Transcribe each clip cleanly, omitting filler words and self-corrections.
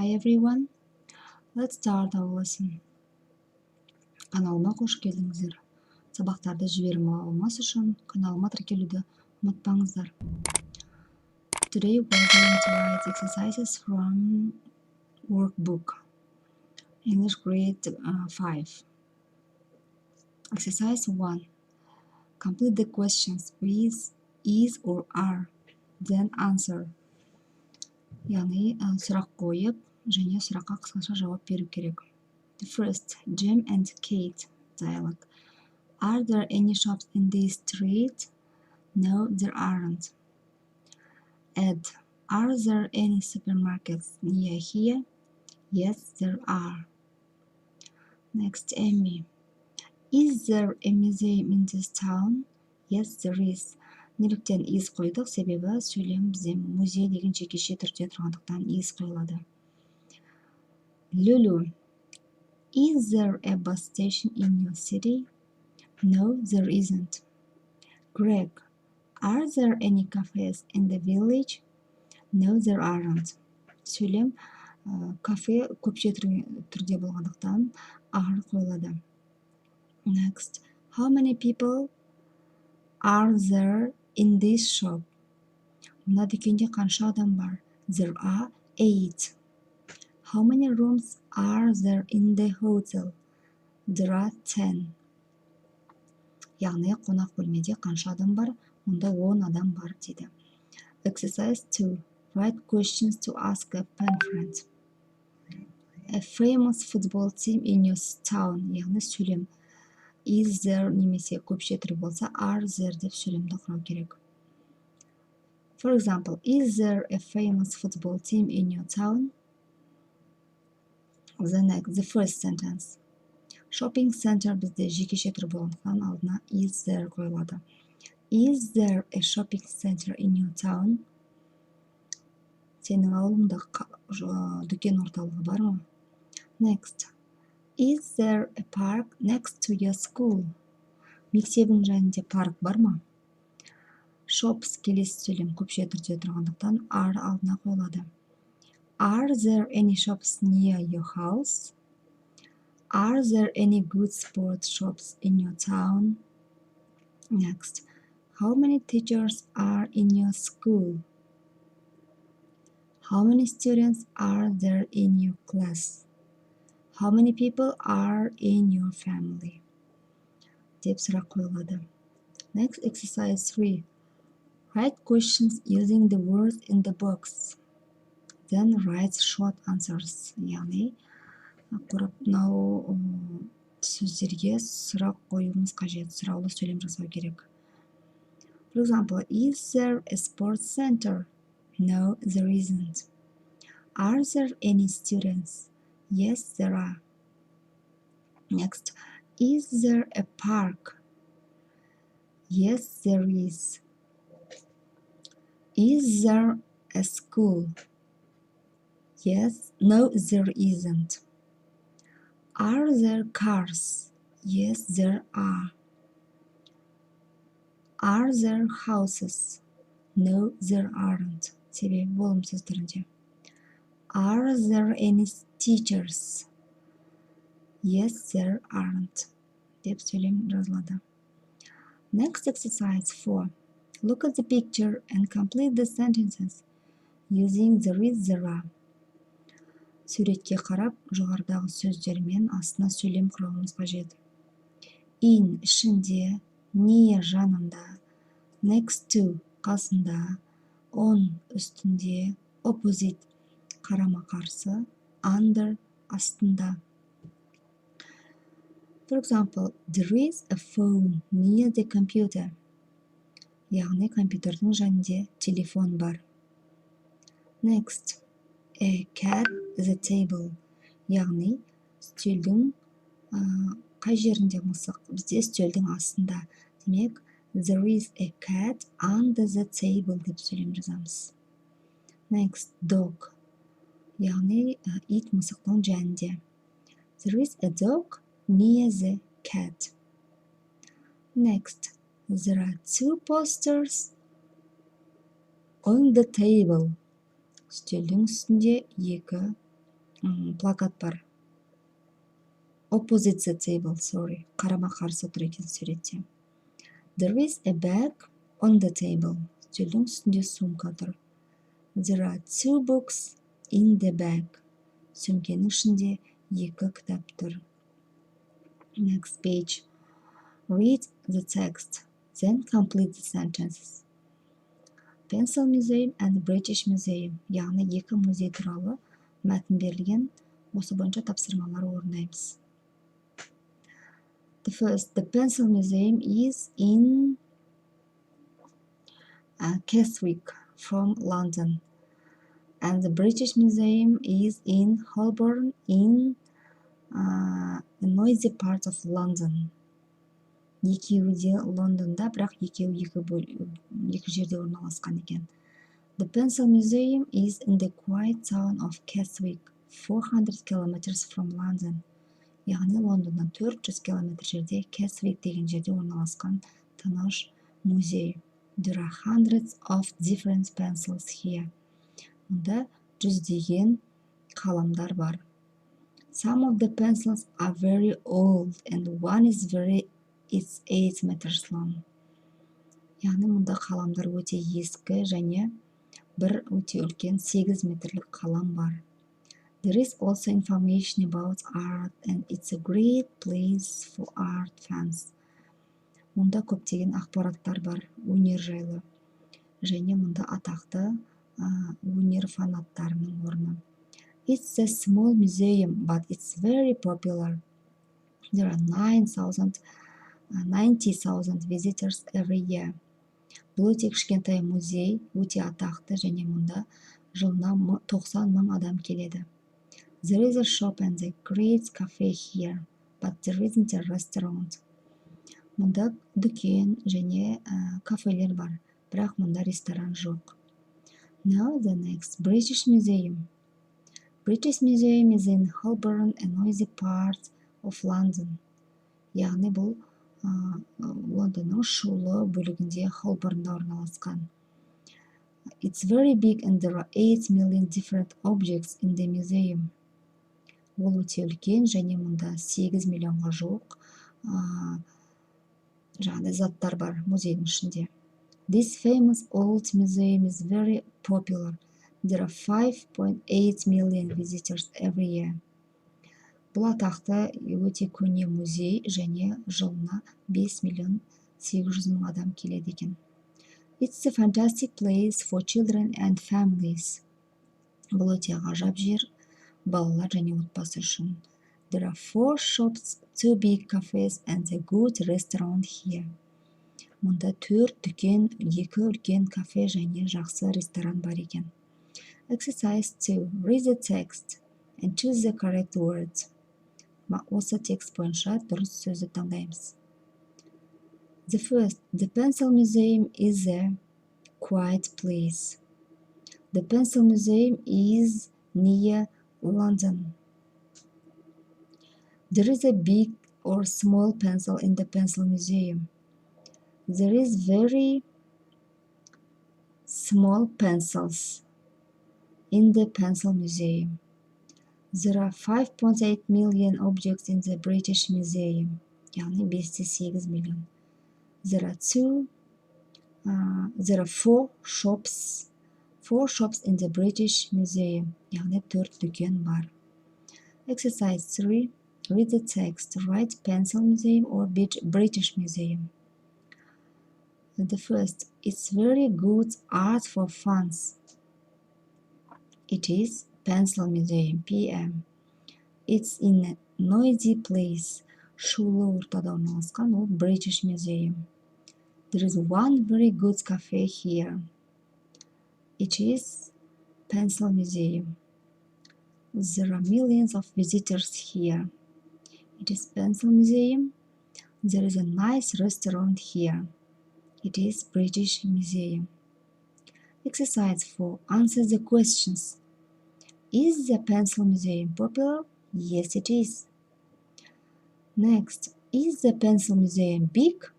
Hi everyone, let's start our lesson. Каналыма қош келдіңіздер. Сабақтарды жібермей алмас үшін каналыма тіркелуді ұмытпаңыздар. Today we're going to write exercises from workbook English grade 5. Exercise 1. Complete the questions with is or are, then answer. Яғни сұрақ қойып, және сұраққа қысқаша жауап беру керек. The first, Jim and Kate dialogue. Are there any shops in this street? No, there aren't. Ed, are there any supermarkets near here? Yes, there are. Next, Amy. Is there a museum in this town? Yes, there is. Неліктен is қойдық? Себебі сөйлем бізде музей деген жекеше түрде тұрғандықтан is қойылады. Lulu. Is there a bus station in your city? No, there isn't. Greg, are there any cafes in the village? No, there aren't. Сөйлем кафе көпше түрде болғандықтан are қойылады. Next, how many people are there in this shop? Мына дүкенде қанша адам бар? There are 8. How many rooms are there in the hotel? There are 10. Яғни қонақ бөлмеде қанша адам бар? Онда 10 адам бар дейді. Exercise 2. Write questions to ask a pen friend. A famous football team in your town. Яғни сөйлем is there немесе көпше түрі болса are there деп сөйлемді құрау керек. For example, is there a famous football team in your town? The first sentence. Shopping center бізде жекеше түрі болғандықтан алдына is there қойылады. Is there a shopping center in your town? Сенің ауылыңда дүкен орталығы бар ма? Next. Is there a park next to your school? Мектебің жанында парк бар ма? Shops келесі сөйлем көпше түрде тұрғандықтан are алдына қойылады. Are there any shops near your house? Are there any good sports shops in your town? Next. How many teachers are in your school? How many students are there in your class? How many people are in your family? Деп сұрақ қойылады. Next, exercise 3. Write questions using the words in the box. Then write short answers. Яғни, мынау сөздерге сұрақ қоюымыз қажет. Сұраулы сөйлем жасау керек. For example, is there a sports center? No, there isn't. Are there any students? Yes, there are. Next, is there a park? Yes, there is. Is there a school? Yes, no, there isn't. Are there cars? Yes, there are. Are there houses? No, there aren't. Себебі болым сөздерінде. Are there any teachers? Yes, there aren't. Деп сөйлем жазылады. Next exercise 4. Look at the picture and complete the sentences using there is, there are. Суретке қарап, жоғарыдағы сөздермен астына сөйлем құрауымыз қажет. In ішінде, near жанында, next to қасында, on үстінде, opposite қарама қарсы, under астында. For example, there is a phone near the computer. Яғни компьютердің жанында телефон бар. Next, a cat is a table. Яғни үстелдің қай жерінде мысық? Бізде үстелдің астында. Демек, there is a cat under the table деп сөйлем жазамыз. Next, dog. Яғни ит мысықтың жанында. There is a dog near the cat. Next, there are 2 posters on the table. Үстелдің үстінде 2 плакат бар. Opposite the table, sorry. Қарама-қарсы тұр екен суретте. There is a bag on the table. Үстелдің үстінде сумка тұр. There are two books in the bag. Сөмкенің ішінде екі кітап тұр. Next page. Read the text, then complete the sentences. Pencil Museum and British Museum. Яғни екі музей туралы мәтін берілген. Осы бойынша тапсырмалар орындаймыз. The Pencil Museum is in Keswick from London. And the British Museum is in Holborn in a noisy part of London. Екеуі де Лондонда, бірақ екеуі екі жерде орналасқан екен. The Pencil Museum is in the quiet town of Keswick, 400 kilometers from London. Яғни Лондоннан 400 километр жерде Keswick деген жерде орналасқан тыныш музей. There are hundreds of different pencils here. Мұнда жүздеген қаламдар бар. Some of the pencils are very old and one is it's 8 meters long. Яғни мұнда қаламдар өте ескі және бір өте үлкен 8 метрлік қалам бар. There is also information about art and it's a great place for art fans. Мұнда көптеген ақпараттар бар өнер жайлы. Және мұнда атақты өнер фанаттарының орны. It's a small museum, but it's very popular. There are 90,000 visitors every year. Бұл өте кішкентай музей, өте атақты және мұнда жылына 90 мың адам келеді. There is a shop and a great cafe here, but there isn't a restaurant. Мұнда дүкен және кафелер бар, бірақ мұнда ресторан жоқ. Now the next British Museum. British Museum is in Holborn, a noisy part of London. Яғни бұл Лондонның шулы бөлігінде Холборнда орналасқан. It's very big and there are 8 million different objects in the museum. Ол өте үлкен және мұнда 8 миллионға жуық жаңағыдай заттар бар музейдің ішінде. This famous old museum is very popular. There are 5.8 million visitors every year. Бұл атақты өте көне музей және жылына 5 миллион 800 мың адам келеді екен. It's a fantastic place for children and families. Бұл өте ғажап жер балалар және отбасы үшін. There are 4 shops, 2 big cafes and a good restaurant here. Мұнда 4 дүкен, 2 үлкен кафе және жақсы ресторан бар екен. Exercise 2. Read the text and choose the correct words. Осы текст бойынша дұрыс сөзді таңдаймыз. The Pencil Museum is a quiet place. The Pencil Museum is near London. There is a big or small pencil in the Pencil Museum. There is very small pencils in the Pencil Museum. There are 5.8 million objects in the British Museum. Yani 5-8 million. There are 4 shops in the British Museum. Yani 4 dükkan var. Exercise 3. Read the text. Write Pencil Museum or British Museum. The first. It's very good art for fans. It is Pencil Museum, PM. It's in a noisy place. Шулы ортада орналасқан ол British Museum. There is one very good cafe here. It is Pencil Museum. There are millions of visitors here. It is Pencil Museum. There is a nice restaurant here. It is British Museum. Exercise 4. Answer the questions. Is the Pencil Museum popular? Yes, it is. Next, is the Pencil Museum big?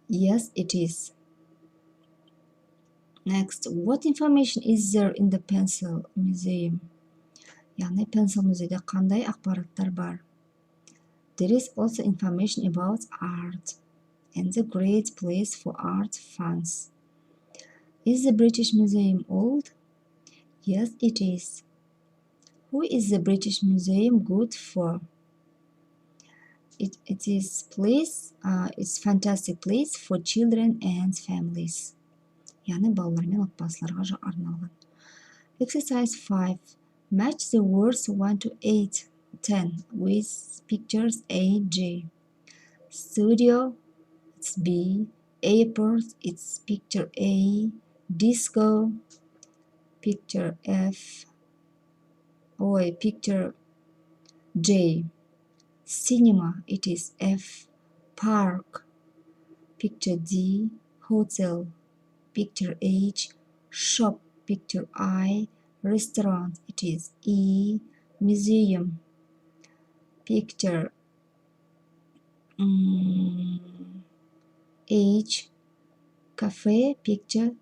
Yes, it is. Next, what information is there in the pencil museum? яғни pencil музейде қандай ақпараттар бар? There is also information about art and the great place for art fans. Is the British Museum old? Yes, it is. Who is the British Museum good for? It's fantastic place for children and families. яғни балалар мен отбасыларға арналған. Exercise 5. Match the words 1 to 8, 10 with pictures A, G. Studio, it's B. Airport, it's picture A. Disco, picture F. Picture J. Cinema, it is F. Park, picture D. Hotel, picture H. Shop, picture I. Restaurant, it is E. Museum, picture H. Cafe, picture